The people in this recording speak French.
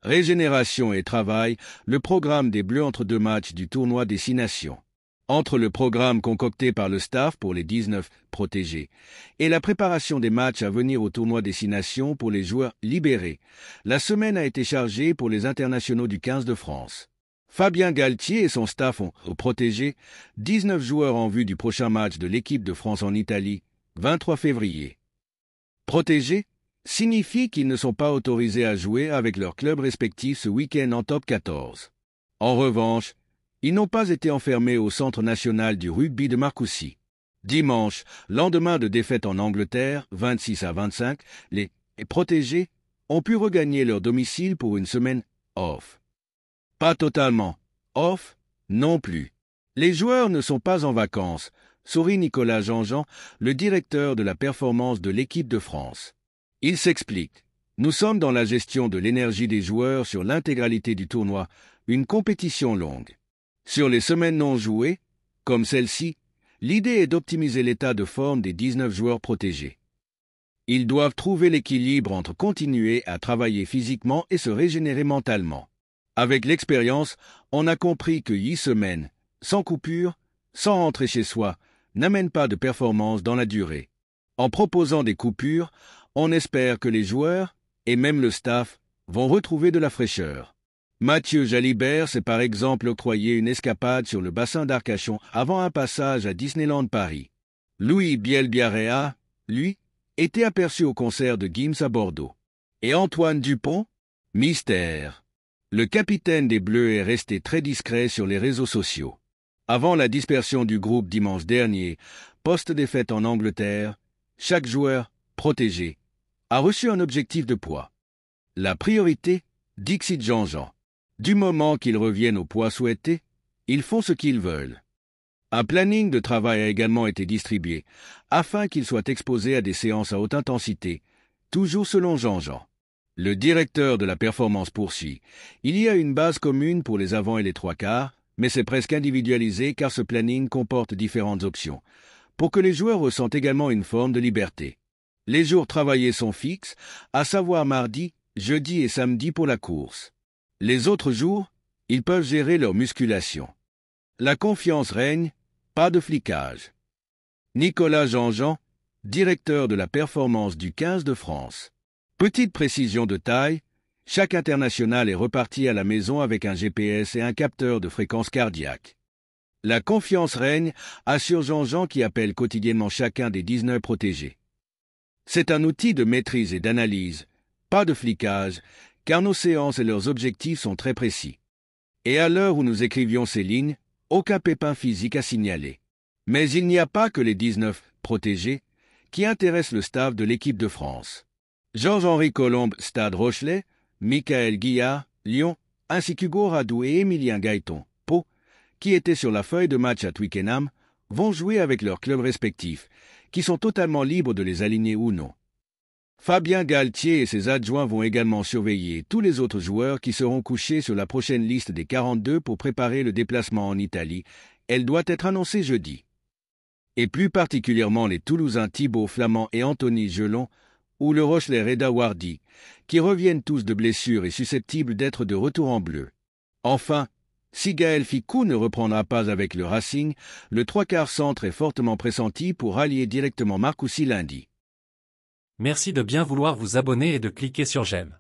Régénération et travail, le programme des Bleus entre deux matchs du tournoi des 6 nations. Entre le programme concocté par le staff pour les 19 protégés et la préparation des matchs à venir au tournoi des 6 nations pour les joueurs libérés, la semaine a été chargée pour les internationaux du 15 de France. Fabien Galtier et son staff ont protégé 19 joueurs en vue du prochain match de l'équipe de France en Italie, 23 février. Protégés signifie qu'ils ne sont pas autorisés à jouer avec leurs clubs respectifs ce week-end en top 14. En revanche, ils n'ont pas été enfermés au Centre national du rugby de Marcoussis. Dimanche, lendemain de défaite en Angleterre, 26-25, les protégés ont pu regagner leur domicile pour une semaine off. Pas totalement off, non plus. Les joueurs ne sont pas en vacances, sourit Nicolas Jean-Jean, le directeur de la performance de l'équipe de France. Il s'explique. Nous sommes dans la gestion de l'énergie des joueurs sur l'intégralité du tournoi, une compétition longue. Sur les semaines non jouées, comme celle-ci, l'idée est d'optimiser l'état de forme des 19 joueurs protégés. Ils doivent trouver l'équilibre entre continuer à travailler physiquement et se régénérer mentalement. Avec l'expérience, on a compris que 8 semaines, sans coupure, sans rentrer chez soi, n'amènent pas de performance dans la durée. En proposant des coupures, on espère que les joueurs, et même le staff, vont retrouver de la fraîcheur. Mathieu Jalibert s'est par exemple octroyé une escapade sur le bassin d'Arcachon avant un passage à Disneyland Paris. Louis Bielbiarea, lui, était aperçu au concert de Gims à Bordeaux. Et Antoine Dupont? Mystère. Le capitaine des Bleus est resté très discret sur les réseaux sociaux. Avant la dispersion du groupe dimanche dernier, post-défaite en Angleterre, chaque joueur, protégé, a reçu un objectif de poids. La priorité, Dixit Jean-Jean. Du moment qu'ils reviennent au poids souhaité, ils font ce qu'ils veulent. Un planning de travail a également été distribué, afin qu'ils soient exposés à des séances à haute intensité, toujours selon Jean-Jean. Le directeur de la performance poursuit. Il y a une base commune pour les avants et les trois quarts, mais c'est presque individualisé car ce planning comporte différentes options, pour que les joueurs ressentent également une forme de liberté. Les jours travaillés sont fixes, à savoir mardi, jeudi et samedi pour la course. Les autres jours, ils peuvent gérer leur musculation. La confiance règne, pas de flicage. Nicolas Jean-Jean, directeur de la performance du 15 de France. Petite précision de taille, chaque international est reparti à la maison avec un GPS et un capteur de fréquence cardiaque. La confiance règne, assure Jean-Jean qui appelle quotidiennement chacun des 19 protégés. C'est un outil de maîtrise et d'analyse, pas de flicage, car nos séances et leurs objectifs sont très précis. Et à l'heure où nous écrivions ces lignes, aucun pépin physique à signaler. Mais il n'y a pas que les 19 protégés qui intéressent le staff de l'équipe de France. Georges-Henri Colombe, Stade Rochelet, Michael Guillard, Lyon, ainsi qu'Hugo Radou et Émilien Gaëton, Pau, qui étaient sur la feuille de match à Twickenham, vont jouer avec leurs clubs respectifs, qui sont totalement libres de les aligner ou non. Fabien Galtier et ses adjoints vont également surveiller tous les autres joueurs qui seront couchés sur la prochaine liste des 42 pour préparer le déplacement en Italie. Elle doit être annoncée jeudi. Et plus particulièrement les Toulousains Thibaut Flamand et Anthony Gelon, ou le Rochelais Reda Wardi, qui reviennent tous de blessures et susceptibles d'être de retour en bleu. Enfin, si Gaël Ficou ne reprendra pas avec le Racing, le trois quarts centre est fortement pressenti pour rallier directement Marcoussis lundi. Merci de bien vouloir vous abonner et de cliquer sur j'aime.